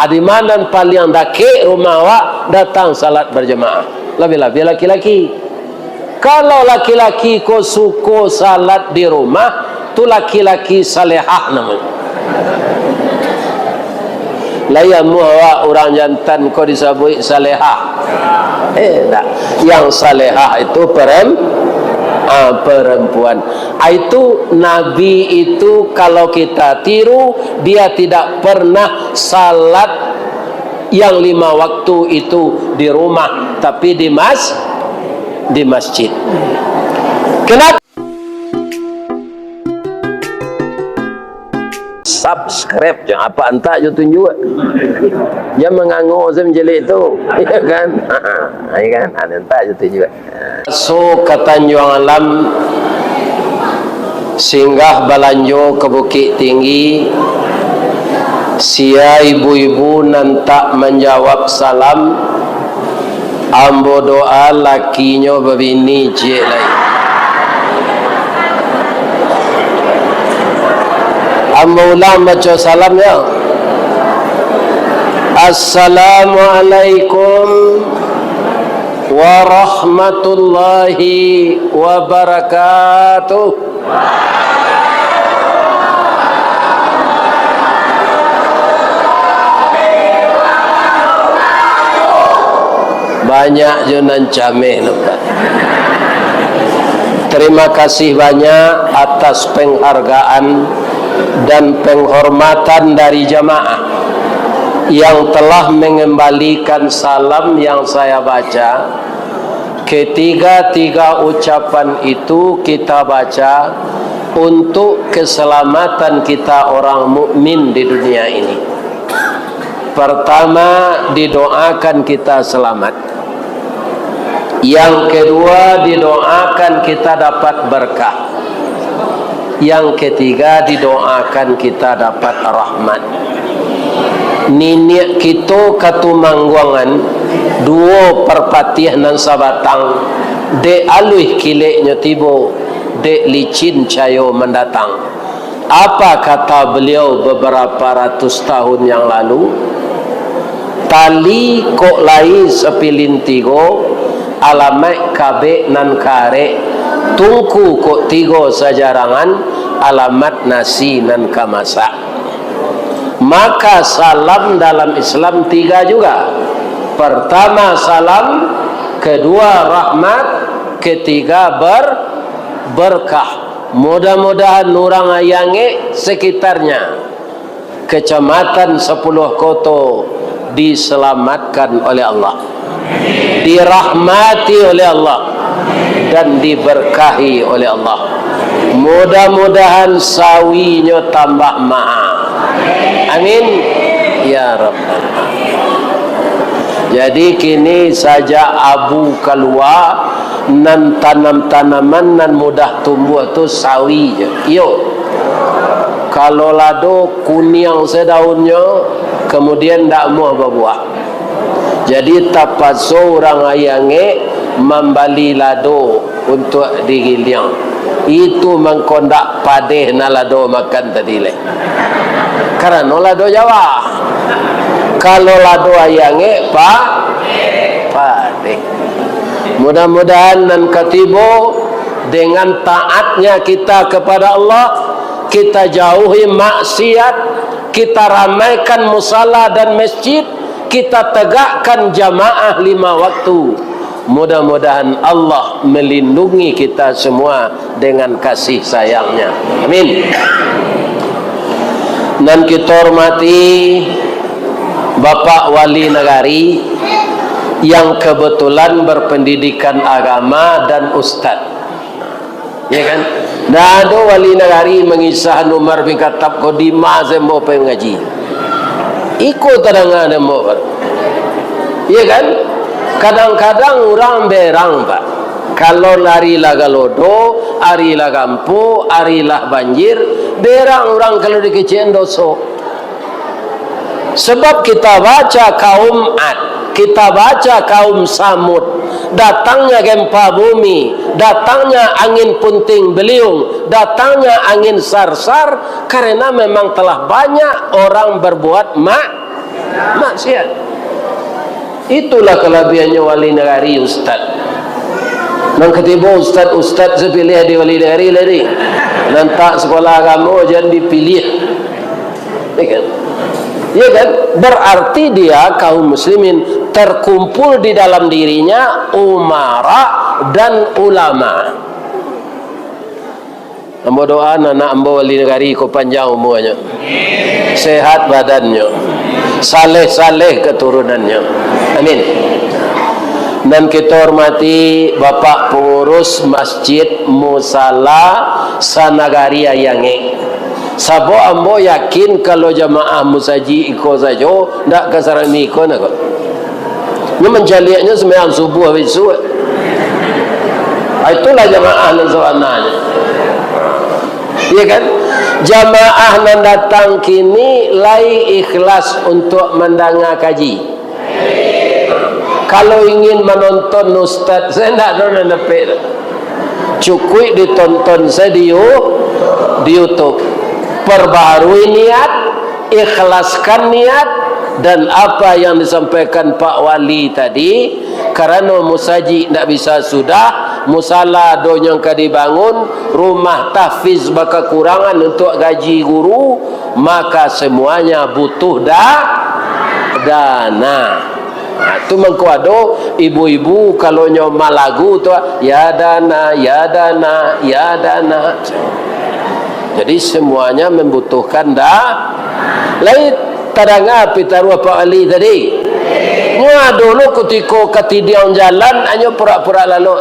Adimanan paling dake rumah awak datang salat berjemaah. Lebih-lebih laki-laki. Kalau laki-laki ko suko salat di rumah, tu laki-laki salehah namanya. Layamu awak orang jantan ko disebut salehah. Tak. Yang salehah itu perempuan. Itu Nabi itu kalau kita tiru, dia tidak pernah salat yang 5 waktu itu di rumah, tapi di masjid. Kenapa? Subscribe jangan apa entak je tunjuk. Jangan mengangur saya menjelik tu. Ya kan? Ya kan? Ada entak je tunjuk. So ke Tanjung Alam, singgah balanjo ke Bukit Tinggi. Sia ibu-ibu nantak menjawab salam. Ambo doa lakinya berbini cik lain. Ambo ulang baca salam ya. Assalamualaikum warahmatullahi wabarakatuh. Banyak jenan cameh nampak. Terima kasih banyak atas penghargaan dan penghormatan dari jamaah yang telah mengembalikan salam yang saya baca. Ketiga-tiga ucapan itu kita baca untuk keselamatan kita orang mukmin di dunia ini. Pertama, didoakan kita selamat. Yang kedua, didoakan kita dapat berkah. Yang ketiga, didoakan kita dapat rahmat. Niniak kita katumangguangan 2 perpatiah nan sabatang, dek aluih kileknya tibo, dek licin cayo mendatang. Apa kata beliau beberapa ratus tahun yang lalu? Tali kok lai sepilin tigo, alamat kabe nan kare, tungku kok tigo sajarangan, alamat nasi nan kamasa. Maka salam dalam Islam 3 juga. Pertama salam, kedua rahmat, ketiga berkah. Mudah-mudahan orang ayange sekitarnya kecamatan 10 koto diselamatkan oleh Allah, dirahmati oleh Allah, dan diberkahi oleh Allah. Mudah-mudahan sawinya tambah mahal. Amin ya Rabbal. Jadi kini saja abu keluar nan tanam-tanaman nan mudah tumbuh tu sawi je. Yo. Kalau lado kuning sedaunnya, kemudian tak mau berbuah. Jadi tapaso orang ayange membali lado untuk digiliang. Itu mengkondak padeh na lado makan tadi le. Karena lado Jawa. Kalau lado ayange padeh. Mudah-mudahan nan katibo dengan taatnya kita kepada Allah, kita jauhi maksiat, kita ramaikan musala dan masjid, kita tegakkan jamaah 5 waktu. Mudah-mudahan Allah melindungi kita semua dengan kasih sayangnya. Amin. Dan kita hormati Bapak Wali Negari yang kebetulan berpendidikan agama dan ustaz, ya kan? Nah, ada wali negari mengisah Umar bin Khattab kodima sembo pengaji. Ikut terang ada mau, ya kan? Kadang-kadang orang berang pak. Kalau lari laga lodo, ari lah gampu, ari lah banjir, berang orang kalau dikecen doso. Sebab kita baca kaum Ad, kita baca kaum Samud, datangnya gempa bumi, datangnya angin punting beliung, datangnya angin sarsar, karena memang telah banyak orang berbuat maksiat. Itulah kelebihannya wali negari ustaz. Nang ketiba ustaz sepilih di wali negari lagi. Nantak sekolah agama jangan dipilih. Ya kan? Berarti dia kaum muslimin terkumpul di dalam dirinya umara dan ulama. Ambo doa anak ambo wali negari ko panjang umurnya, sehat badannya, saleh keturunannya. Amin. Dan kita hormati Bapak pengurus Masjid Musala Sanagaria Yange. Sabo ambo yakin kalau jamaah musaji iko sajo ndak kasarami iko nak. Ini menjaliaknya sembahyang subuh habis subuh. Itulah jamaah nazawananya. Iya kan? Jamaah nan datang kini lai ikhlas untuk mendengar kaji. Kalau ingin menonton ustaz, saya tidak ada nepek. Cukup ditonton saya di YouTube. Perbaharui niat, ikhlaskan niat, dan apa yang disampaikan Pak Wali tadi, karena musaji tidak bisa sudah, musala donyong dibangun, rumah tahfiz berkekurangan untuk gaji guru, maka semuanya butuh dana. Itu mengkuado ibu-ibu kalau nyoma lagu tu ya dana. Jadi semuanya membutuhkan lain tadanga pitaru Pak Ali tadi. Nya dulu ketika ketidian jalan hanya pura-pura lalu.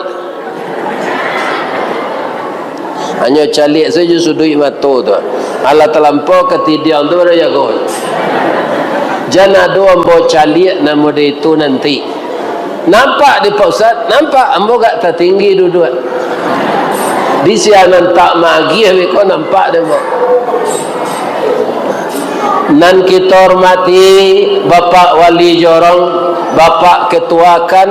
Hanya calik saja sudui mata tu. Ala terlampau ketidian tu ada jago. Jangan ada ambo calik nama dia itu nanti. Nampak di Pak Ustaz? Nampak ambo gak tertinggi duduk. Di sianan tak magi kau nampak dia. Nan kita hormati Bapak Wali Jorong, Bapak Ketuakan,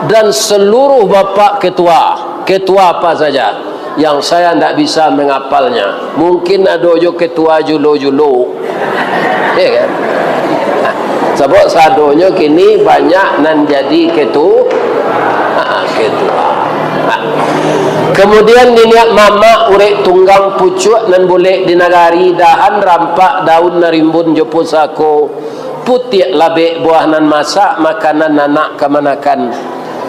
dan seluruh Bapak Ketua apa saja yang saya tidak bisa menghafalnya. Mungkin ada jo ketua julo-julo, ya kan? Sebab sadonya kini banyak nan jadi ketua. Kemudian diniak mama urek tunggang pucuk nan boleh dinagari dahan rampak daun narimbun jo pusako putih labe buah nan masak makanan nanak kemanakan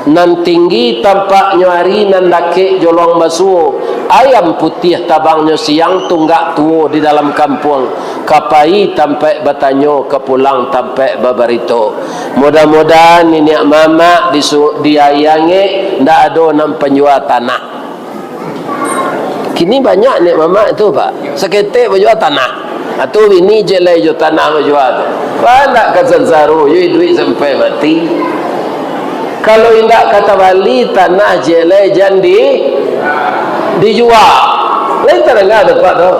nan tinggi tampak nyari nan dake jolong basuh ayam putih tabangnya siang tunggak tuo di dalam kampung kapai tampai batanyo kepulang tampai babarito. Mudah-mudahan niniak mama diayangi ndak ada nam penjual tanah. Kini banyak ni mama itu Pak, seketik berjual tanah. Atau ini je lah jual tanah berjual tu. Banyak kesan saru, duit sampai mati. Kalau indak kata bali tanah je lah jangan dijual. Lain tak ada Pak tu.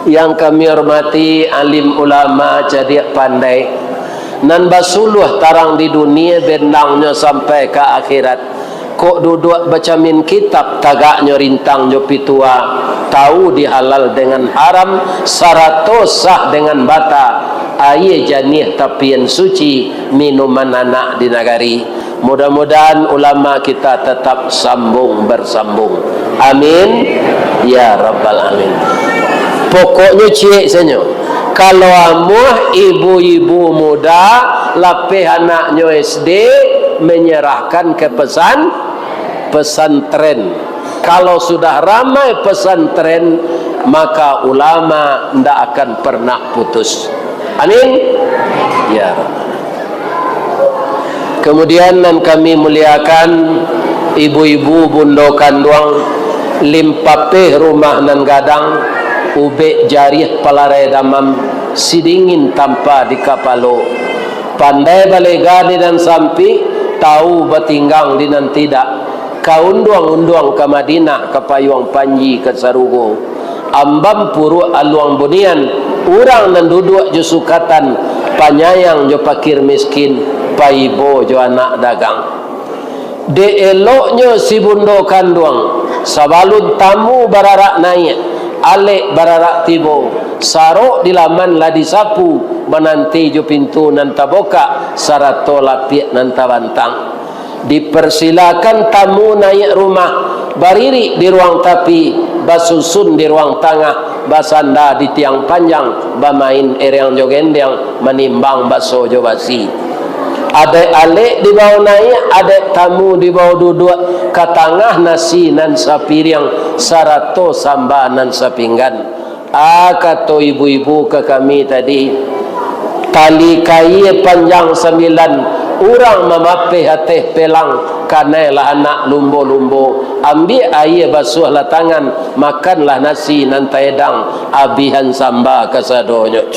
Yang kami hormati alim ulama cerdik pandai nan basuluh tarang di dunia benangnya sampai ke akhirat. Kok duduk baca min kitab tagaknya rintang jo pitua tahu dihalal dengan haram sarato sah dengan bata aye janih tapian suci minuman anak di nagari. Mudah-mudahan ulama kita tetap bersambung. Amin ya rabbal alamin. Pokoknya cik senyo kalau amuh ibu-ibu muda lapih anaknya SD menyerahkan ke pesantren. Kalau sudah ramai pesantren maka ulama tidak akan pernah putus. Amin ya. Kemudian nan kami muliakan ibu-ibu bundokan doang limpapeh rumah nan gadang ube jarih palarai damam sidingin tanpa di kapalo pandai balegani dan sampi tahu batinggang di nan tidak kaunduang-unduang ke Madinah ke payung panji ke Sarugo ambam puru aluang bunian orang nan duduk jo sukatan panyayang jo pakir miskin paibo jo anak dagang de eloknya si bundo kanduang sabalun tamu bararak naik alek bararak tibo sarok di laman lah disapu menanti jo pintu nan taboka sarato lapik nan tabantang. Dipersilakan tamu naik rumah, bariri di ruang tapi, basusun di ruang tengah, basanda di tiang panjang, bamain erang jogendang menimbang baso jo basi. Ada alek di bawah naik, ada tamu di bawah duduk, ke tengah nasi nan sapiriang, sarato samba nan sapinggan. Kata ibu-ibu ke kami tadi, tali kayu panjang 9, orang memapih hati pelang kanailah anak lumbo-lumbo, ambil air basuh lah tangan, makanlah nasi nanti edang abihan samba kasadonyo.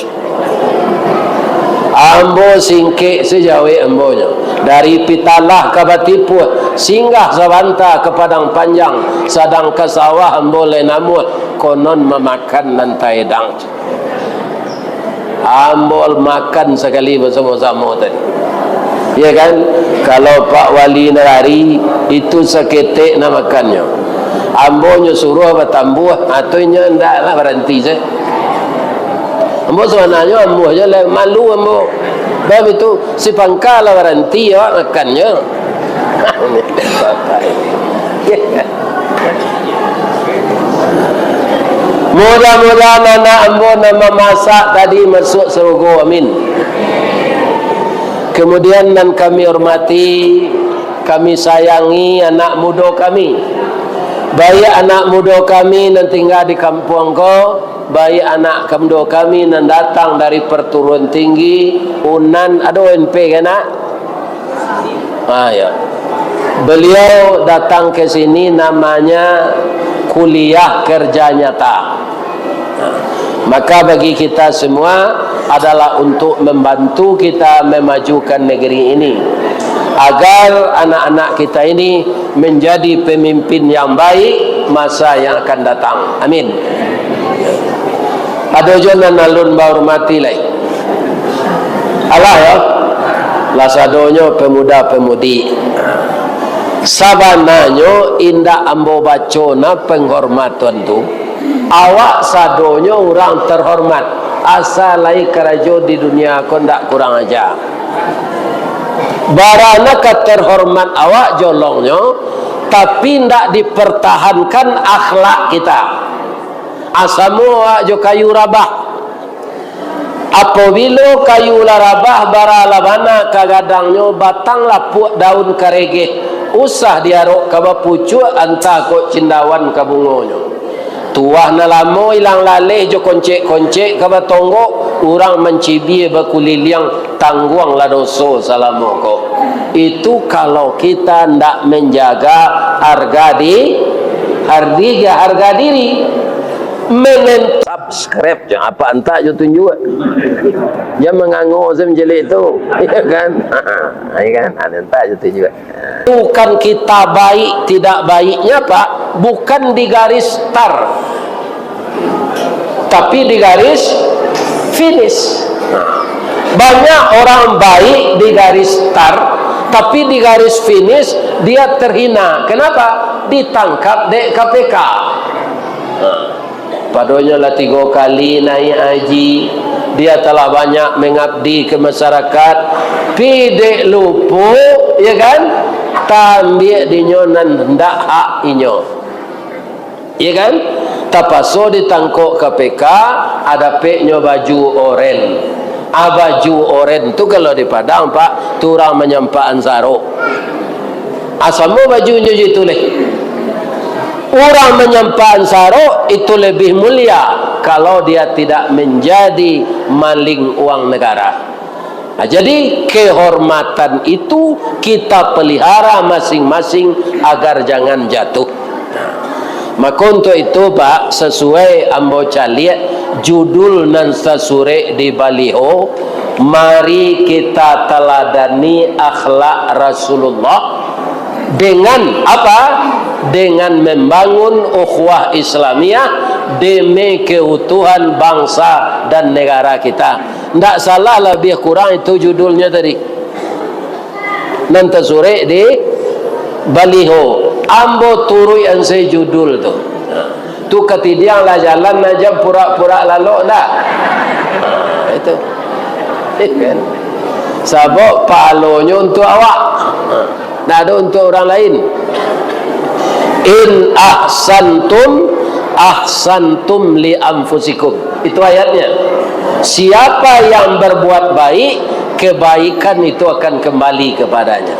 Ambo singkik sejauh ambonya dari Pitalah ke Batipu, singgah Sabanta ke Padang Panjang, sadang ke sawah ambo lenamut konon memakan nanti edang. Ambo makan sekali bersama-sama tadi. Ya kan, kalau Pak Wali Nagari itu seketik nak makannya, ambonya suruh bertambuh atunya ndaklah berhenti je. Ambo sebenarnya ambo je lah malu ambo. Bab itu si pangkal berhenti ya makannya. Mudah-mudahan anak ambo nama masak tadi masuk surga, amin. Kemudian dan kami hormati, kami sayangi anak muda kami. Baik anak muda kami yang tinggal di kampung ko, baik anak muda kami yang datang dari perturuan tinggi, Unan, ada UNP kan nak? Ya. Beliau datang ke sini namanya kuliah kerja nyata. Maka bagi kita semua adalah untuk membantu kita memajukan negeri ini agar anak-anak kita ini menjadi pemimpin yang baik masa yang akan datang. Amin. Ada jonan alun bahormati lai. Allah ya. Lasadonyo pemuda-pemudi. Sabananyo indah ambo bacona penghormatan tu. Awak sadonyo orang terhormat. Asal lai kerajo di dunia kau ndak kurang aja. Barana keterhormat awak jolongnya, tapi ndak dipertahankan akhlak kita. Asamu awak jo kayu rabah. Apabila kayu larabah baralabana kagadangnya batang lapuk daun karege, usah diarok kaba pucuk anta kok cindawan kabungonyo. Tuah na lamo ilang laleh jo koncek-koncek kaba tonggo orang mencibi bakuliliang tangguang la doso salamoko. Itu kalau kita ndak menjaga harga diri. Subscribe jangan apa entah jo tunjuk. Jangan mengangguk saya menjelik itu, ya kan? Ya kan? Entah jo tunjuk. Bukan kita baik tidak baiknya Pak, bukan di garis start, tapi di garis finish. Banyak orang baik di garis start, tapi di garis finish dia terhina. Kenapa? Ditangkap di KPK. Padahal lah 3 kali naik haji, dia telah banyak mengabdi ke masyarakat, pide lupu, ya kan? Tambih dinyonan hendak hak inyo, ya kan? Tapaso ditangkok KPK, ada peknya baju oren. Baju oren tu kalau di Padang Pak, turang menyampak ansaro. Asamu bajunya gitu leh. Orang menyampak ansaro itu lebih mulia kalau dia tidak menjadi maling uang negara. Nah, jadi kehormatan itu kita pelihara masing-masing agar jangan jatuh. Maka untuk itu Pak, sesuai ambo caliat judul nan sasure di baliho, mari kita teladani akhlak Rasulullah dengan apa? Dengan membangun ukhuwah Islamiyah demi keutuhan bangsa dan negara kita. Tidak salah, lebih kurang itu judulnya tadi. Nanti sore di baliho ambo turui ansai judul tu. Tu ketidiang lah jalan aja pura-pura lalu dah. Itu. Kan? Sabuk pahalanya untuk awak. Tak ada untuk orang lain. In ahsantum li anfusikum. Itu ayatnya. Siapa yang berbuat baik, kebaikan itu akan kembali kepadanya.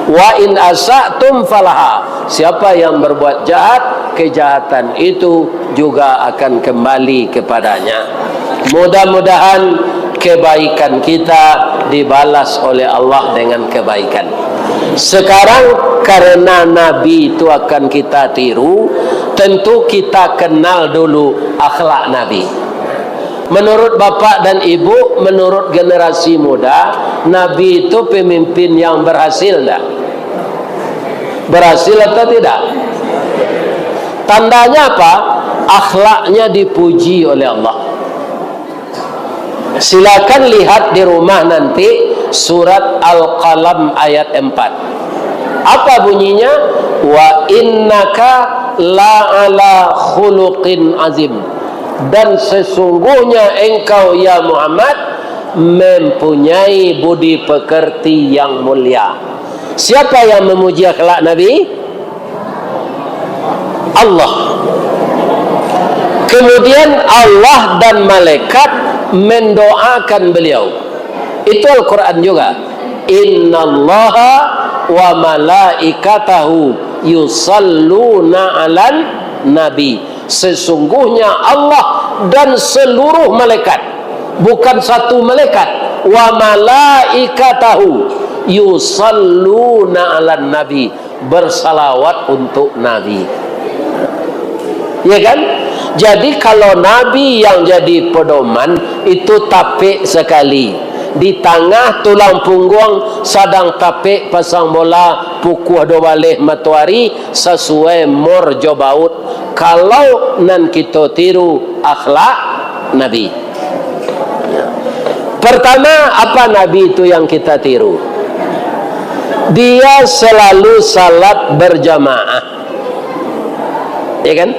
Wa in asatum falaha. Siapa yang berbuat jahat, kejahatan itu juga akan kembali kepadanya. Mudah-mudahan kebaikan kita dibalas oleh Allah dengan kebaikan. Sekarang karena Nabi itu akan kita tiru, tentu kita kenal dulu akhlak Nabi. Menurut bapak dan ibu, menurut generasi muda, Nabi itu pemimpin yang berhasil tak? Berhasil atau tidak? Tandanya apa? Akhlaknya dipuji oleh Allah. Silakan lihat di rumah nanti surat Al-Qalam ayat 4. Apa bunyinya? Wa innaka la'ala khuluqin azim. Dan sesungguhnya engkau ya Muhammad mempunyai budi pekerti yang mulia. Siapa yang memuji akhlak Nabi? Allah. Kemudian Allah dan malaikat mendoakan beliau. Itu Al-Quran juga. Innallaha wa malaikatahu yusalluna 'alan nabi. Sesungguhnya Allah dan seluruh malaikat, bukan satu malaikat, wa malaikatahu yusalluna 'alan nabi, bersalawat untuk nabi. Ya kan? Jadi kalau nabi yang jadi pedoman itu tapik sekali. Di tengah tulang punggung sadang tapik pasang bola pukul 2 balik matahari sesuai morjo baut. Kalau nan kita tiru akhlak Nabi. Pertama, apa Nabi itu yang kita tiru? Dia selalu salat berjamaah. Ya kan?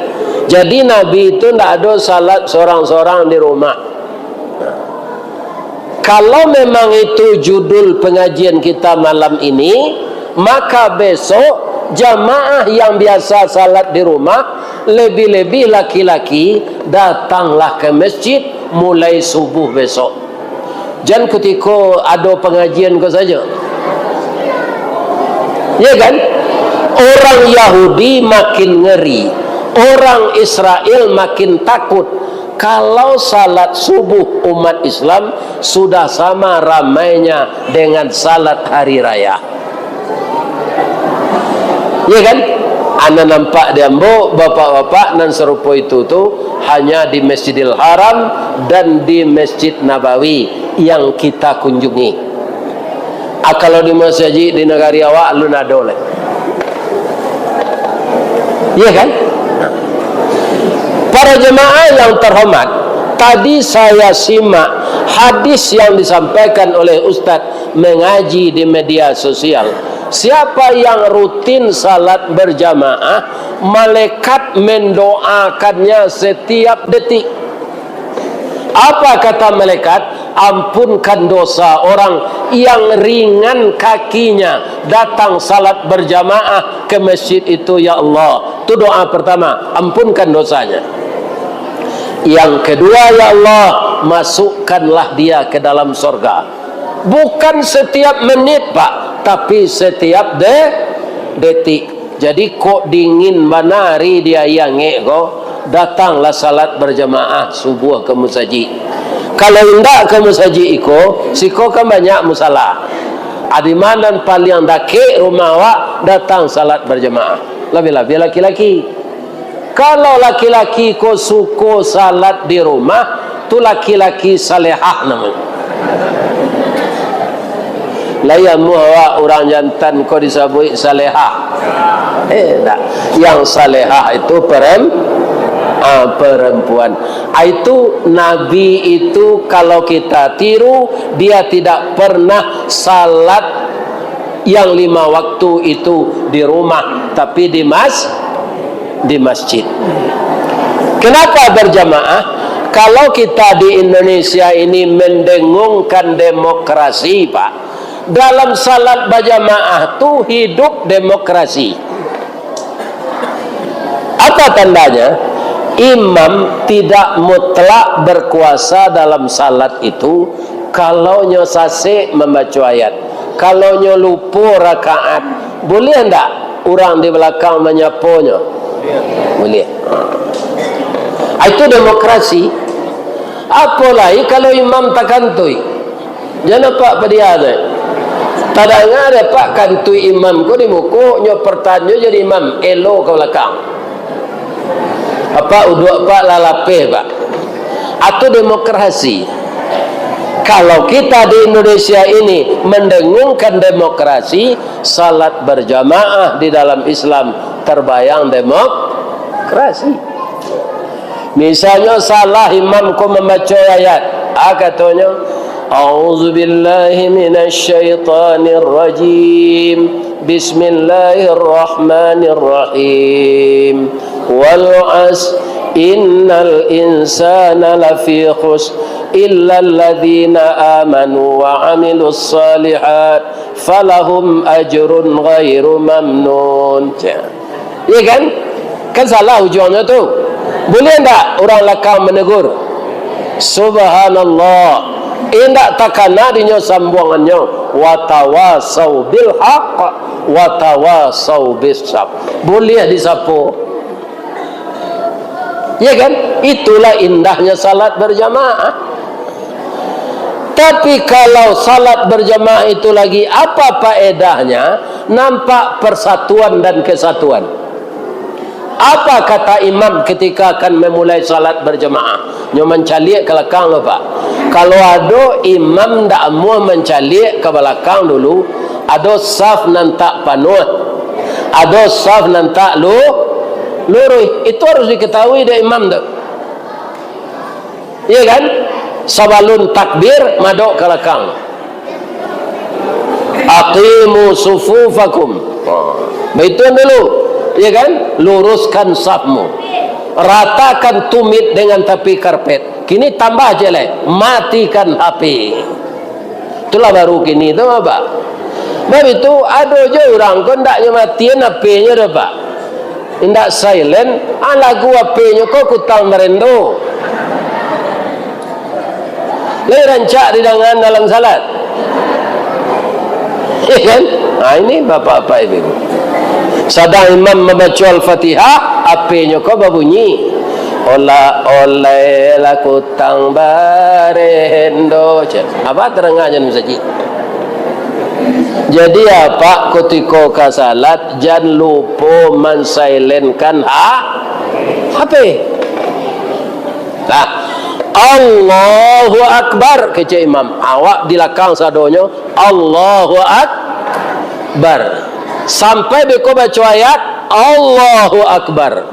Jadi Nabi itu tidak ada salat seorang-seorang di rumah. Kalau memang itu judul pengajian kita malam ini, maka besok jamaah yang biasa salat di rumah, lebih-lebih laki-laki, datanglah ke masjid mulai subuh besok. Jangan ketika ada pengajian kau saja. Ya kan? Orang Yahudi makin ngeri, orang Israel makin takut. Kalau salat subuh umat Islam sudah sama ramainya dengan salat hari raya. Ya kan? Anda nampak di Ambo, bapak-bapak nan serupa itu tu hanya di Masjidil Haram dan di Masjid Nabawi yang kita kunjungi. Kalau di masjid di negara awak lu nak doleh. Ya kan? Para jemaah yang terhormat, tadi saya simak hadis yang disampaikan oleh Ustadz mengaji di media sosial. Siapa yang rutin salat berjamaah, malaikat mendoakannya setiap detik. Apa kata malaikat? Ampunkan dosa orang yang ringan kakinya datang salat berjamaah ke masjid itu, ya Allah. Itu doa pertama, ampunkan dosanya. Yang kedua, ya Allah, masukkanlah dia ke dalam surga. Bukan setiap menit, Pak, tapi setiap detik. Jadi kok dingin banari dia yang ngeko, datanglah salat berjamaah subuh ke masjid. Kalau tidak ke masjid iko, siko kan banyak musalah. Adi mana paling dake rumah awak datang salat berjamaah. Lebih-lebih laki-laki. Kalau laki-laki ko suko salat di rumah, tu laki-laki salehah namanya. Layamu awak orang jantan ko disebut salehah. Tak. Yang salehah itu perempuan. Itu Nabi itu kalau kita tiru, dia tidak pernah salat yang 5 waktu itu di rumah, tapi di masjid. Kenapa berjamaah? Kalau kita di Indonesia ini mendengungkan demokrasi, Pak, dalam salat berjamaah tu hidup demokrasi. Apa tandanya? Imam tidak mutlak berkuasa dalam salat itu. Kalau nyo sasik membaca ayat, kalau nyo lupa rakaat, boleh enggak orang di belakang menyaponya? Boleh. Itu demokrasi. Apalagi kalau imam tak kantui. Jangan pak dia tu. Tak ada pak kantui imam ko di muka nyo pertanyaan jadi imam elo ke belakang. Apa uduk pak lalape pak. Atau demokrasi. Kalau kita di Indonesia ini mendengungkan demokrasi, salat berjamaah di dalam Islam terbayang demokrasi. Misalnya salah imam ko membaca ayat, katanya a'udzubillahi minasyaitonir rajim. Bismillahirrahmanirrahim. Wal 'asr innal insana lafi khusr illa alladhina amanu wa 'amilus shalihat falahum ajrun ghairu mamnun. Ya kan? Kan salah ujungnya tu. Boleh tak orang lakang menegur? Subhanallah. Indak takana dinyo sambungannya watawasau bil haqq watawasau bis sabr. Boleh disapu. Ya kan? Itulah indahnya salat berjamaah. Tapi kalau salat berjamaah itu lagi apa faedahnya? Nampak persatuan dan kesatuan. Apa kata imam ketika akan memulai salat berjamaah? Nyo mencalik ke belakang apa? Kalau ada imam ndak mau mencalik ke belakang dulu, ada saf nantak panuh, ada saf nantak lurus. Itu harus diketahui dari imam tu. Iya kan? Sebelum takbir madok ke belakang. Aqimu sufufakum. Begitu dulu. Ya kan? Luruskan safmu, ratakan tumit dengan tepi karpet. Kini tambah jelek, matikan HP. Itulah baru kini tu apa? Sebab itu ada je orang kau ndaknya matiin HP-nya dah pak. Ndak silent, lagu HP-nya kau kutang merendo. Lagi rancak di dalam salat. Ya kan? Nah ini bapak-bapak ibu. Sedang imam membaca Al-Fatihah, apinya kau berbunyi. Ola oleh laku tang barendo. Apa terangnya saja? Jadi apa ketika ke salat jangan lupa mensilenkan HP. Nah, Allahu Akbar kecil imam. Awak di belakang sadonya Allahu Akbar. Sampai beko baca ayat Allahu Akbar.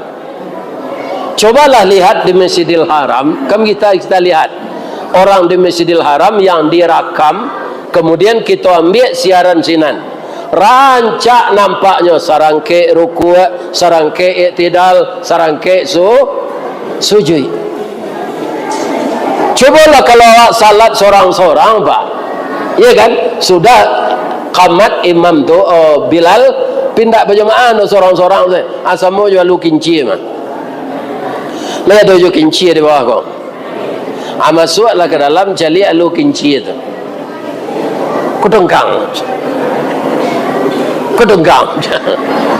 Cobalah lihat di Masjidil Haram. Kita lihat orang di Masjidil Haram yang direkam, kemudian kita ambil siaran sinan. Rancak nampaknya sarangke ruku', sarangke i'tidal, sarangke sujud. Cobalah kalau awak salat seorang-seorang, Pak. Ya kan? Sudah qamat imam tu Bilal pindah berjamaah no seorang-seorang tu. Asamo jual lu kinci mah. Lah ada ju kinci di bawah kau. Masuklah ke dalam cari lu kinci itu. Kudengkang.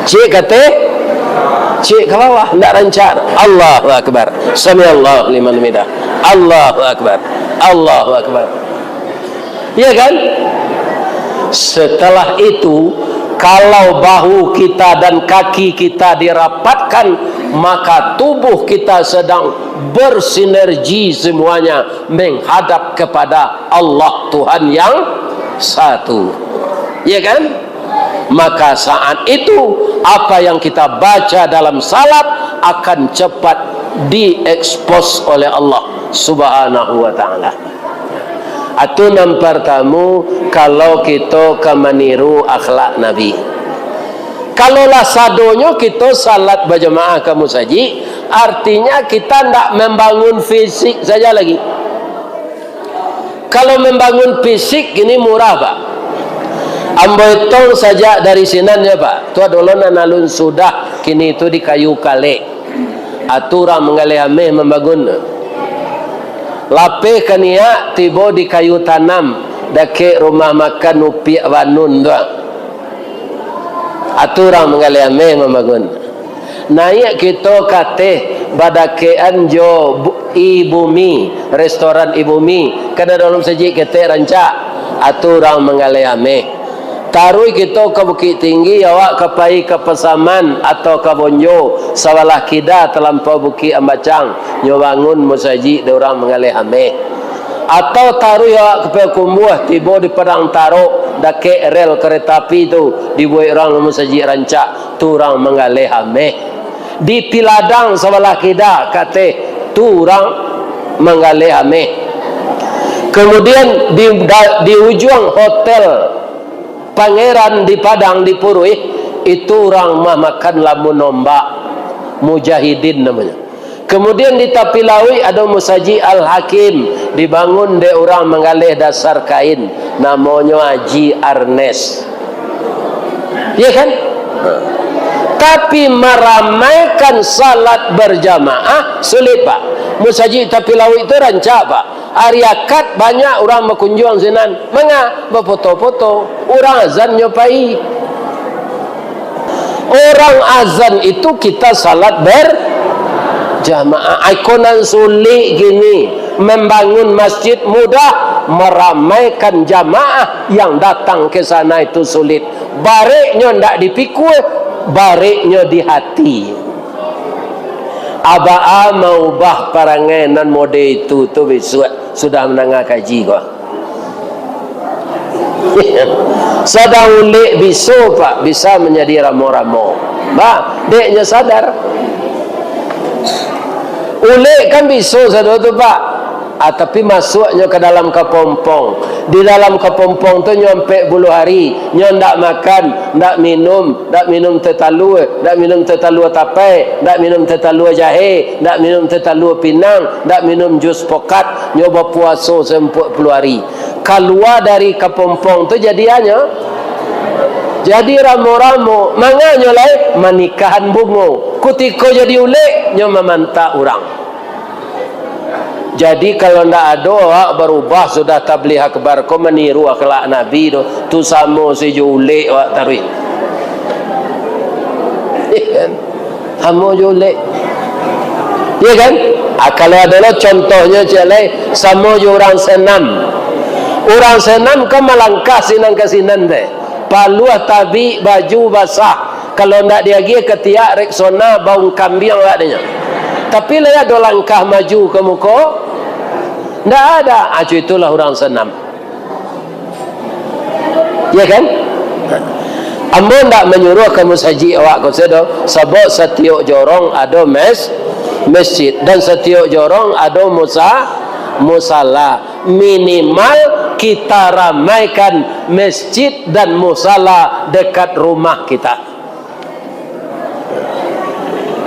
Cik kata cik ke bawah ndak lancar. Allahu Akbar. Samiallahu liman hamidah. Allahu Akbar. Allahu Akbar. Ya kan? Setelah itu kalau bahu kita dan kaki kita dirapatkan, maka tubuh kita sedang bersinergi semuanya menghadap kepada Allah Tuhan yang satu. Ya kan? Maka saat itu apa yang kita baca dalam salat akan cepat diekspos oleh Allah Subhanahu wa ta'ala. Itu yang pertama, kalau kita meniru akhlak Nabi. Kalaulah sadonya kita salat berjamaah kamu saji, Artinya kita tidak membangun fisik saja lagi. Kalau membangun fisik ini murah Pak. Amboi tong saja dari sinannya Pak. Tua dolonan alun sudah kini itu di kayu kale. Aturang mengalihame membangun. Lape kania tibo di kayu tanam. Dake rumah makan upi wanun doang. Aturang mengalihame membangun. Naik kita kate badakean jo ibumi, restoran ibumi. Kada dalam saji kete rancak. Aturang mengalihame. Tarui kita ke Bukit Tinggi, awak ke Pai ke Pesaman atau ke Bonjo, sawalah kida terlampau Bukit Ambacang, nyobangun musaji de orang mengalih ame. Atau tarui awak ke Kumbuh, tiba di Padang Taruk, dake rel kereta api tu, dibuat orang musaji rancak, tu orang mengalih ame. Di Piladang sawalah kida, kate tu orang mengalih ame. Kemudian di ujung hotel Pangeran di Padang di Purui itu orang mah makan lamun nombak mujahidin namanya. Kemudian di Tapilawi ada musaji Al-Hakim dibangun de orang mengalih dasar kain namanya Haji Arnes. Ya kan? Tapi meramaikan salat berjamaah sulit Pak. Musaji Tapilawi itu rancak Pak. Hari akad banyak orang berkunjung sinan. Menga berfoto-foto. Orang azan nyopai. Orang azan itu kita salat berjamaah. Ikonan sulit gini. Membangun masjid mudah. Meramaikan jamaah yang datang ke sana itu sulit. Baliknya tidak dipikul. Baliknya di hati. Abah mau ubah paranganan mode itu tu besok sudah menengah kaji kau. Sedang ulik bisu Pak bisa menjadi ramo-ramo. Bah, deknya sadar. Ulik kan bisu sadar tu Pak. Tapi masuknya ke dalam kepompong. Di dalam kepompong tu nyampe 10 hari, nyo ndak makan, ndak minum tetalu, ndak minum tetalu tapai, ndak minum tetalu jahe, ndak minum tetalu pinang, ndak minum jus pokat, nyoba puasa 40 hari. Keluar dari kepompong tu jadiannya jadi ramo-ramo, manganya lai menikahan bungo. Kutiko jadi ulik, nyo memanta orang. Jadi kalau ndak ada awak berubah sudah tabligh akbar ko meniru akhlak Nabi tu sama si julek awak tarik. Ya kan? Hamo julek. Ya kan? Kalau adalah contohnya celai sama je orang senam. Orang senam ke melangkah sinan ke sinan deh. Paluah tabi baju basah. Kalau ndak diagi ketiak reksona bau kambing awak adanya. Tapi lah ada langkah maju ke muka. Tidak ada. Acu itulah orang senam. Ya kan? Ambo tidak menyuruh ke musaji awak kau sedo. Sebab setiap jorong ada masjid. Dan setiap jorong ada musala. Minimal kita ramaikan masjid dan musala dekat rumah kita.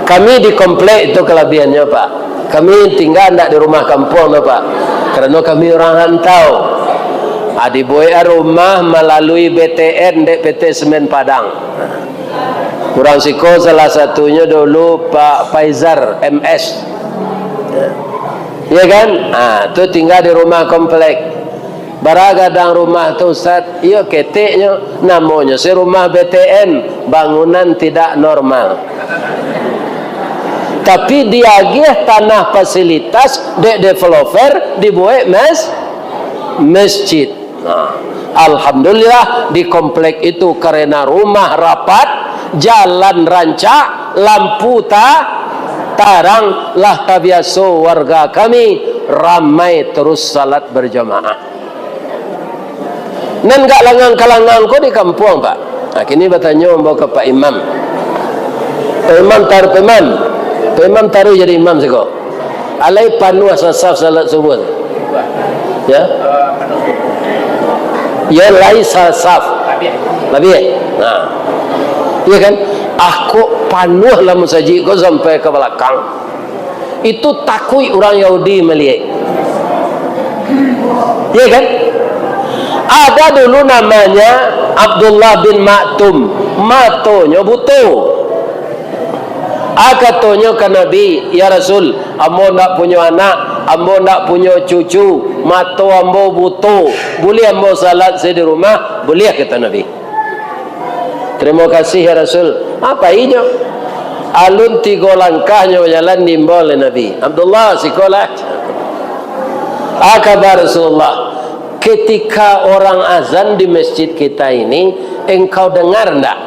Kami di komplek itu kelebihannya Pak. Kami tinggal tidak di rumah kampung Pak. Karena kami orang hantau. Dibuat rumah melalui BTN PT Semen Padang. Kurang siko salah satunya dulu Pak Faizar MS. Ya kan? Itu tinggal di rumah komplek. Baragadang rumah tu Ustaz, iya keteknya namanya si rumah BTN, bangunan tidak normal. Tapi diagih tanah fasilitas developer dibuat masjid. Alhamdulillah di komplek itu karena rumah rapat, jalan rancak, lampu tarang lah tabiasa warga kami ramai terus salat berjamaah. Dan gak langang-kalangang ko di kampung Pak. Kini bertanya bawa ke Pak Imam. Pak Imam taruh Pak Imam taruh jadi imam seko. Alai panu asasaf salat subuh. Ya. Ya lai sasaf. Lebih. Iya kan? Aku panuh lah musaji ko sampai ke belakang. itu takui orang Yahudi melihat. Ya kan? Ada dulu namanya Abdullah bin Maktum, matonyo buto. Katanya ke Nabi, ya Rasul, ambo nak punya anak, ambo nak punya cucu, mato ambo buto, boleh ambo salat saya di rumah? Boleh, kata Nabi. Terima kasih ya Rasul. Apa ini? Alun 3 langkahnya berjalan nimbol Nabi. Abdullah sekolah. Kabar Rasulullah, ketika orang azan di masjid kita ini, engkau dengar enggak?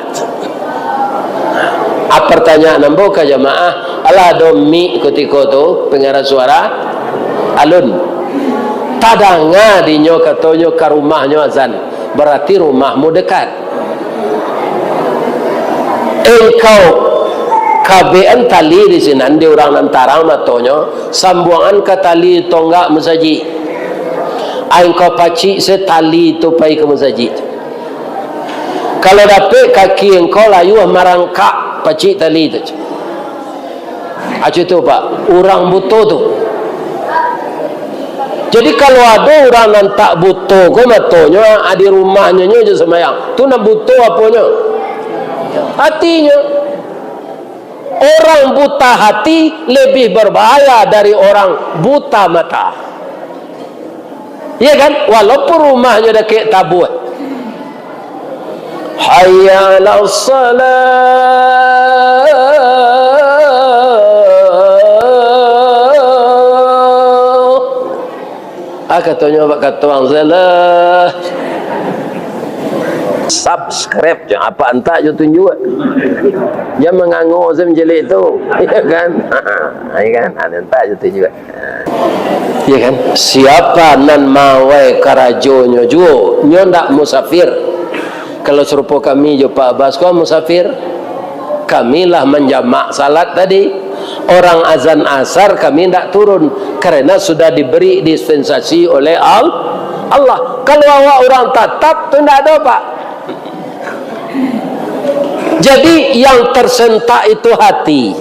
Pertanyaan ambo ke jamaah, ala domi ketika tu pengarah suara alun. Tadanga dinyo katonyo ke rumahnya azan, berarti rumahmu dekat. Engkau KBN tali di sini di orang lantarang matonyo sambuangan ke tali tonggak masjid. Engkau paci setali itu pai ke masjid. Kalau dapat kaki engkau layu merangkak paci tali itu. Acu tu Pak, orang butuh tu. Jadi kalau ada orang yang tak butuh, kau matonyo di rumahnya je semayang. Tu nak butuh apanya? Hatinya. Orang buta hati lebih berbahaya dari orang buta mata. Ya kan? Walaupun rumahnya dah kayak tabu. Hayya 'alas salat. Katanya kata orang salah. Subscribe jangan apa entak je tunjuk. Jangan mengangur saya menjelik tu. Ya kan? Ya kan? Entak je tunjuk. Ya kan? Siapa nan mawai karajonyo juo, nyo ndak musafir. Kalau serupa kami jo Pak Abbas kau musafir. Kamilah menjamak salat tadi. Orang azan asar kami ndak turun karena sudah diberi dispensasi oleh Allah. Kalau awak orang tatap tu ndak ada Pak. Jadi yang tersentak itu hati.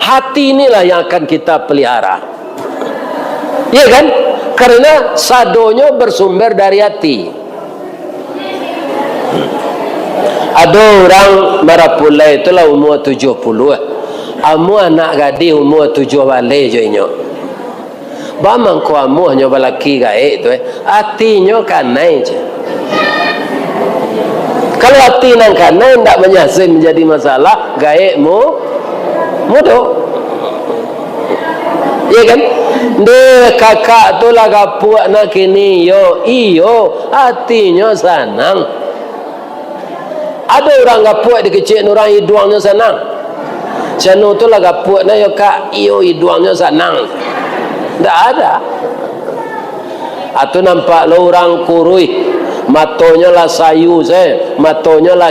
Hati inilah yang akan kita pelihara. Ya kan? Karena sadonya bersumber dari hati. Ada orang marapulai itulah umur 70. Amu anak gadis umur 7 balik je inyo. Bamang ko amu hanya balaki gae tu hatinya kanai je. Kalau hati nang kanai ndak menyasin menjadi masalah, gae mudo. Ya kan? De kakak tu lah gapuak nak kini yo iyo hatinya senang. Ada orang gapuak di kecil orang hidungnya senang. Canu tu lah gapuak na yo kak iyo hidungnya senang. Tak ada. Atau nampak lo orang kurui, matonya lah sayu se, matonya lah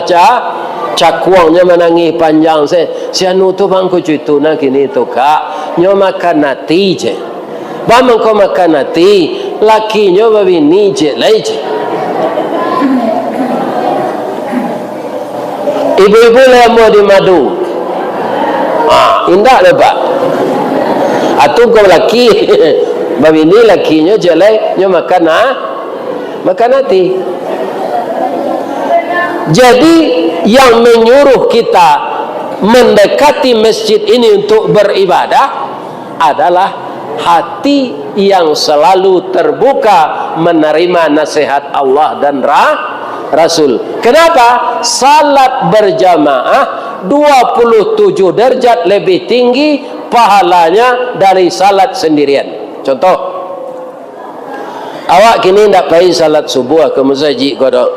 cakuangnya menangis panjang se. Canu tu bangku cuitu na kini tu kak, nyo makan nati je. Bamang ko makan nati, lakinya babini je lai je. Ibu-ibu lah mau di madu. Indah le Pak. Atau kau laki, babini lakinya jelek, nyo makan hati. Jadi yang menyuruh kita mendekati masjid ini untuk beribadah adalah hati yang selalu terbuka menerima nasihat Allah dan Rasul. Kenapa? Salat berjamaah 27 derajat lebih tinggi pahalanya dari salat sendirian. Contoh, awak kini tidak pergi salat subuh ke masjid kodok,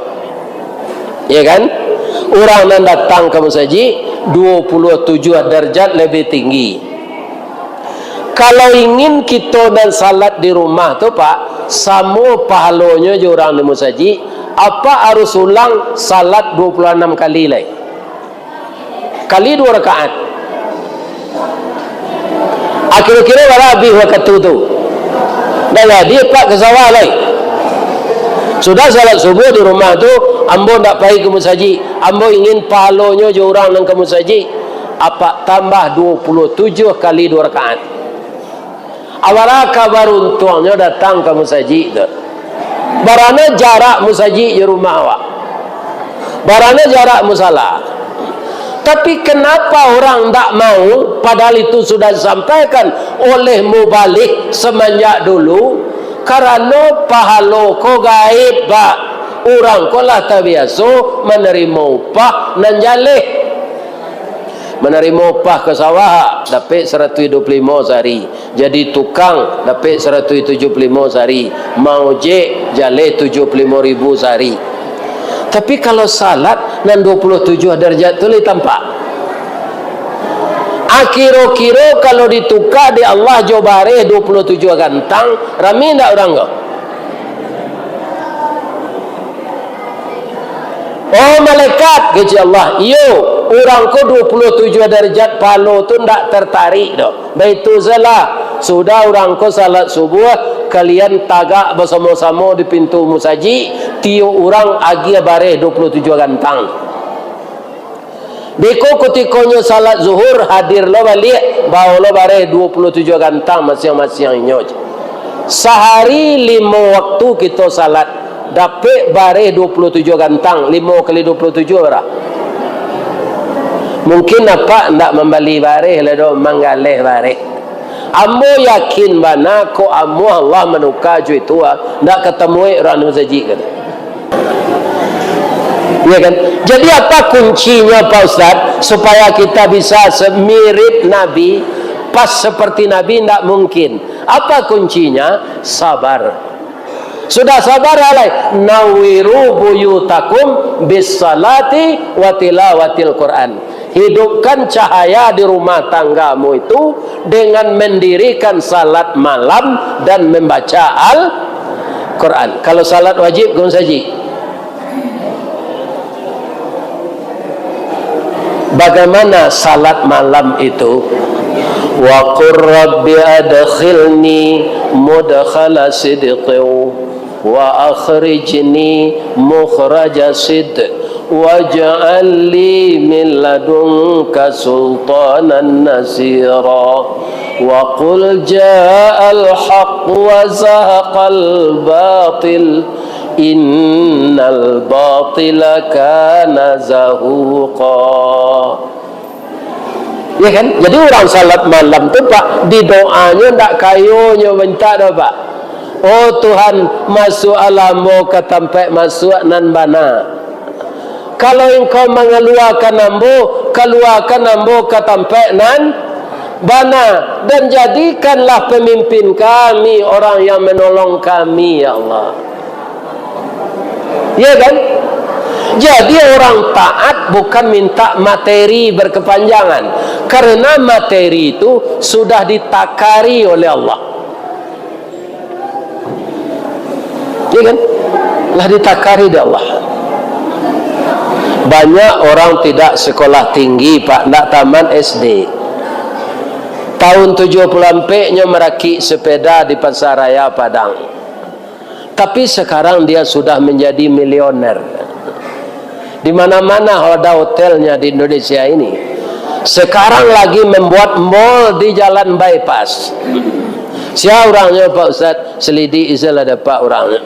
ya kan? Orang yang datang ke masjid 27 derajat lebih tinggi. Kalau ingin kita dan salat di rumah tu Pak, sama pahalanya je orang di masjid. Apa harus ulang salat 26 kali lagi? Kali 2 rakaat. Akhir-akhir wala habis waktu tu. Dah jadi Pak ke sawah lagi. Sudah salat subuh di rumah tu, ambo tak pergi ke masjid. Ambo ingin pahalanya je orang yang ke masjid. Apa tambah 27 kali 2 rakaat. Awalaka baruntungnya datang ke musaji tu. Barana jarak musaji di rumah awak. Barana jarak musalah. Tapi kenapa orang tak mau, padahal itu sudah disampaikan oleh mubalik semenjak dulu? Karena pahala ko gaib ba. Orang ko lah tak biasa menerima upah nan jalih. Menerima upah ke sawah dapat 125 sehari. Jadi tukang dapat 175 sehari. Mau je jalih 75,000 sehari. Tapi kalau salat nan 27 darjat tu li tampak. Kira-kira kalau ditukar di Allah jobare 27 gantang, rami ndak orang kau? Oh malaikat kata Allah, yo orang ko 27 darjat palo tu ndak tertarik dah. Baitu zalah. Sudah orang ko salat subuh, kalian tagak bersama-sama di pintu musaji, tio orang agi bare 27 gantang. Beko kutikonyo salat zuhur hadir lo balik, bawa lo bare 27 gantang masing-masing nyoj. Sehari 5 waktu kita salat, dapat bare 27 gantang. 5 kali 27 berapa? Mungkin apa ndak membeli bare ledo manggaleh bare. Ambo yakin bana ko ambo Allah menukar ju itu ndak ketemu orang musaji kan. Ya kan? Jadi apa kuncinya Pak Ustaz supaya kita bisa semirip Nabi, pas seperti Nabi? Ndak mungkin. Apa kuncinya? Sabar. Sudah sabar alai, nawiru buyutakum bis salati wa tilawatil Quran. Hidupkan cahaya di rumah tanggamu itu dengan mendirikan salat malam dan membaca Al-Quran. Kalau salat wajib gun saji. Bagaimana salat malam itu? Wa qur rabbi adkhilni mudkhala sidqin wa akhrijni mukhraja sidq waj'al li min ladunka sultanan nasira wa qul ja'al haqq wa zahaqal batil innal batila kana zahuqa. Ya kan? Jadi orang salat malam tu Pak, di doanya ndak kayunya minta dah Pak. Oh Tuhan, masuk alammu ke tempat masuk nan bana. Kalau engkau mengeluarkan ambo, keluarkan ambo ke tempat nan bana, dan jadikanlah pemimpin kami orang yang menolong kami ya Allah. Ya kan? Jadi orang taat bukan minta materi berkepanjangan, karena materi itu sudah ditakari oleh Allah. Ya kan? Telah ditakari oleh Allah. Banyak orang tidak sekolah tinggi Pak, tidak taman SD. Tahun 70-nya merakit sepeda di Pasaraya Padang. Tapi sekarang dia sudah menjadi milioner. Di mana-mana ada hotelnya di Indonesia ini. Sekarang lagi membuat mall di jalan bypass. Siapa orangnya Pak Ustaz? Selidi izal ada Pak orangnya.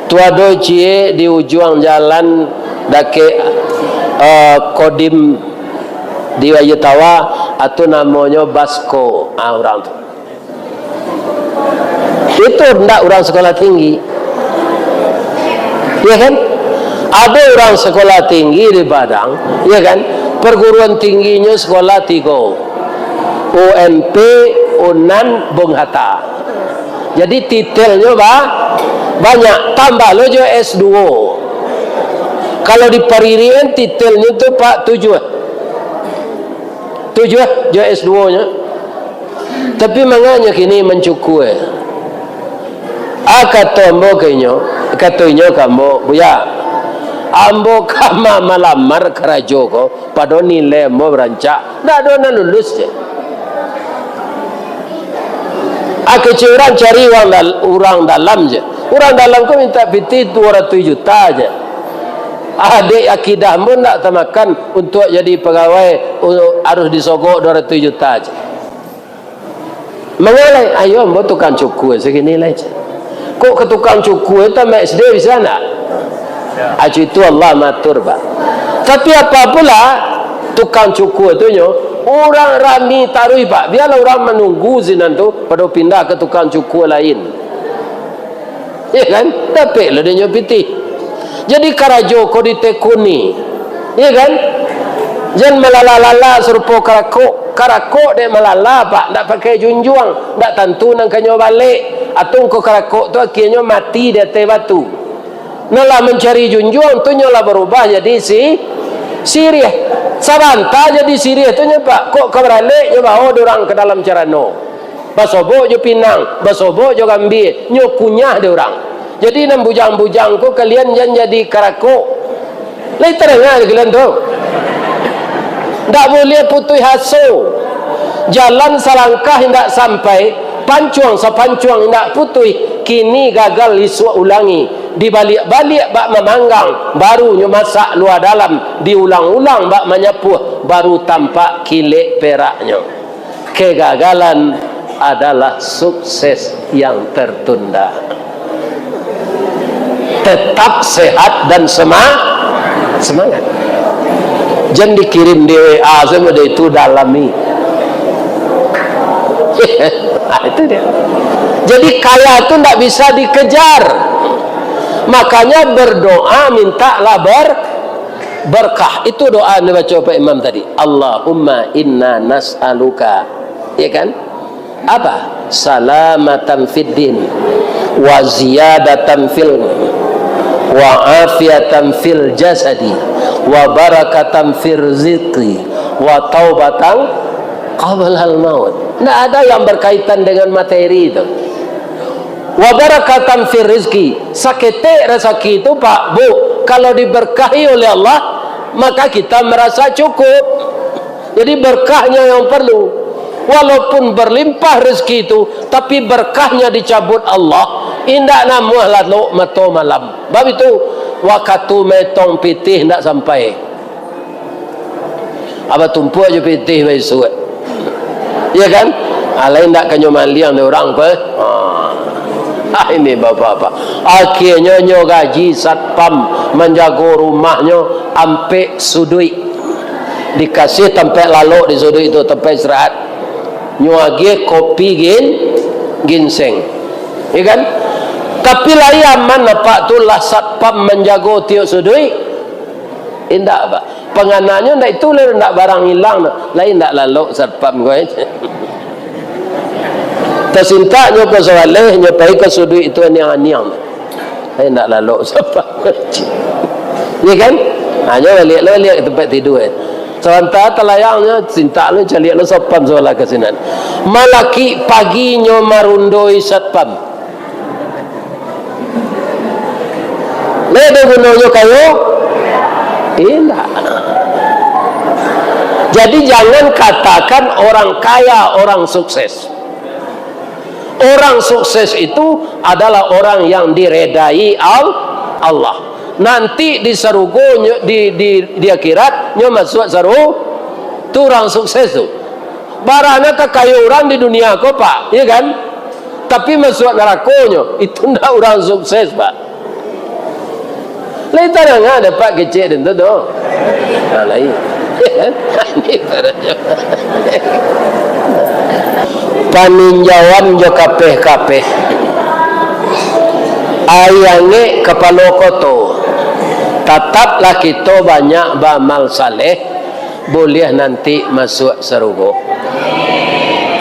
Tuado cie di ujung jalan dake Kodim di Wayutawa atau namanya Basko. Orang tu. Itu tidak orang sekolah tinggi. Ya kan? Ada orang sekolah tinggi di Padang, ya kan? Perguruan tingginya sekolah 3. UNP, Unan, Bung Hatta. Jadi titelnya banyak. Tambah lo jo S2. Kalau di Paririan titelnya tu Pak 7 jo S2 nya. Tapi manganya kini mencukup. Kata ambo katanya kamu buya ambo kama malamar kerajo ko pada nilai mau berancak dah dona lulus je. Keciuran cari orang dalam je. Orang dalam ko minta piti 200 juta aja. Adik akidahmu nak tamakan untuk jadi pegawai harus disogok 200 juta aja. mengalai ayo ambo tukang cukur segini lah. Kok ke tukang cukur itu mak SD di sana? Aja itu Allah matur pak. Tapi apa pula tukang cukur tu nyo orang rami tarui pak. Biarlah orang menunggu zinan tu pada pindah ke tukang cukur lain. Ya kan? Tapi lah dia nyopiti. Jadi karajo ko ditekuni. Ya kan? Jangan melala-lala serupa karakok dek melala pak, tak pakai junjuang, tak tentu nang kanyo balik. Atau ko karakok tu akhirnya mati di atas batu. Nalah mencari junjuang tu nyolah berubah jadi sirih. Sabanta jadi sirih tu nyoba kok keberalik nyoba orang ke dalam carano. Basobo jo pinang, basobo jo gambir, nyo kunyah de orang. Jadi nang bujang-bujang ko kalian jangan jadi karakok. Lai terengah kalian tu. Tak boleh putus haso. Jalan selangkah hendak sampai, pancuang sepancuang hendak putus, kini gagal isu ulangi. Dibalik-balik bak memanggang, baru masak luar dalam, diulang-ulang bak menyapuh, baru tampak kilik peraknya. Kegagalan adalah sukses yang tertunda. Tetap sehat dan semangat. Jangan dikirim di WA sama dia itu dalami. Itu dia. Jadi kaya itu tidak bisa dikejar. Makanya berdoa mintalah berkah. Itu doa yang dibaca Pak Imam tadi. Allahumma inna nas'aluka. Ya kan? Apa? Salamatan fid din wa ziyadatan fil wa afiatan fil jasadi wa barakatan fil rizqi wa taubatan qabla al maut. Tidak ada yang berkaitan dengan materi itu. Wa barakatan fil rizqi, sakete rezeki itu Pak Bu, kalau diberkahi oleh Allah maka kita merasa cukup. Jadi berkahnya yang perlu. Walaupun berlimpah rezeki itu, tapi berkahnya dicabut Allah, indak namuh lalu mato malam. Bab itu waktu metong pitih tidak sampai. Apa tumpu aja pitih besok. Ya kan? Lain tak kanyo maliang de orang pe. Ini bapak-bapak. Akhirnya nyo gaji satpam menjaga rumahnya ampe sudui. Dikasih tempat lalu di sudui itu tempat istirahat. Nyo agi kopi ginseng. Ya kan? Tapi lai aman apa tu lah satpam menjaga tiuk sudui. Indak apa. Pengananya ndak itu le ndak barang hilang, lain ndak lalu satpam gue. Tersinta nyo ke soaleh nyo pai ke sudui itu aniang-aniang. Lain ndak lalu satpam. Ya kan? Hanya balik tempat tidur. Sementara telayangnya cinta lu cari lu satpam soal ke sini. Malaki pagi nyo marundoi satpam. Lede gunanya kayo tidak. Jadi jangan katakan orang kaya orang sukses. Orang sukses itu adalah orang yang diredai Allah. Nanti di serugo di akhirat nyo masuk seru tu orang sukses tu. Barangnya kaya orang di dunia ko Pak, ya kan? Tapi masuk nerakonyo itu ndak orang sukses Pak. Lain tak ada Pak kecil dan tu. Lain. Paninjauan jo kapeh-kapeh. Ayange kepala koto. Tetaplah kita banyak beramal saleh, boleh nanti masuk surga.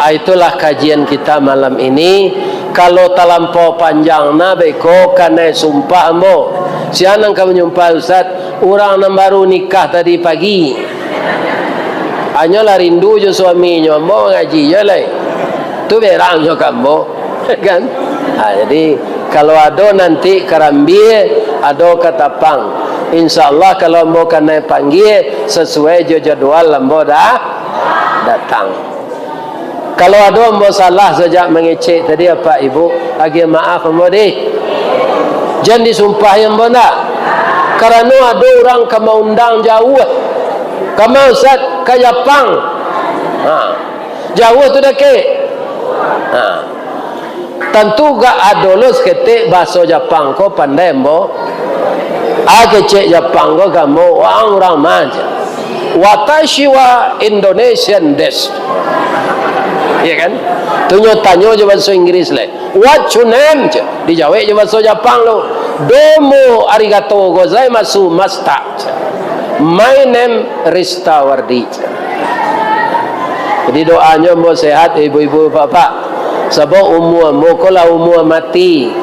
Itulah kajian kita malam ini. Kalau terlampau panjang na beko karena sumpah mo. Siapa kamu nyumpah Ustaz? Orang yang baru nikah tadi pagi. Hanyalah rindu je suaminya, mau ngaji je lah. Tu berang je kamu, kan? Jadi kalau ada nanti kerambil, ada ketapang. InsyaAllah kalau mau kena panggil sesuai jadual lambo dah datang. Kalau ada mau salah sejak mengecek tadi apa ibu, lagi maaf ambo deh. Jangan disumpah yang benar. Karena ada orang kamu undang jauh. Kamu Ustaz ke Jepang. Jauh tu dah ke. Tentu gak adolus ketik bahasa Jepang ko pandai mo. Age cek Jepang ko kamu orang manja. Watashi wa Indonesian desu. Iya kan? Tunyo tanyo je bahasa Inggris le. What your name? Dijawab je bahasa Jepang lo. Domo arigatou gozaimasu masta. My name Rista Wardi. Jadi doanya mau sehat ibu-ibu bapak. Sebab umur mukalah umur mati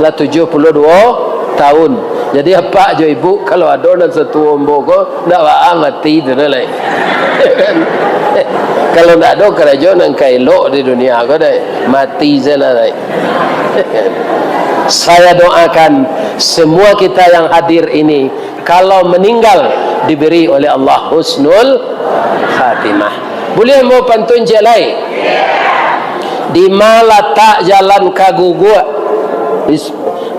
lah 72 tahun. Jadi apa je ibu kalau ada nak satu umur ko nak mati tu lah. Kalau tak ada kerajaan yang elok di dunia ko dah mati saja dah. Saya doakan semua kita yang hadir ini kalau meninggal diberi oleh Allah husnul khatimah. Boleh mau pantun jelai? Di mana tak jalan kagugua?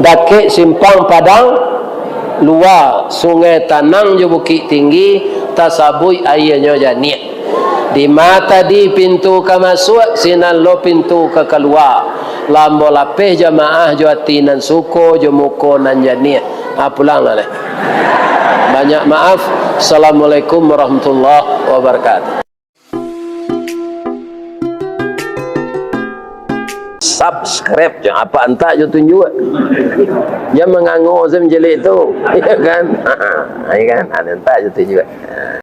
Dake simpang padang luar sungai tanang je bukit tinggi tasabui airnya janiah. Di mata di pintu ke masuk sinan lo pintu ke keluar. Lambo lapeh jamaah jo atinan suko jo muko nan janiah. Pulang lah leh. Banyak maaf. Assalamualaikum warahmatullahi wabarakatuh. Subscribe jangan apa entak je tunjuk. Dia mengangur saya menjelik tu. Ya kan? Ya kan? Entak je tunjuk.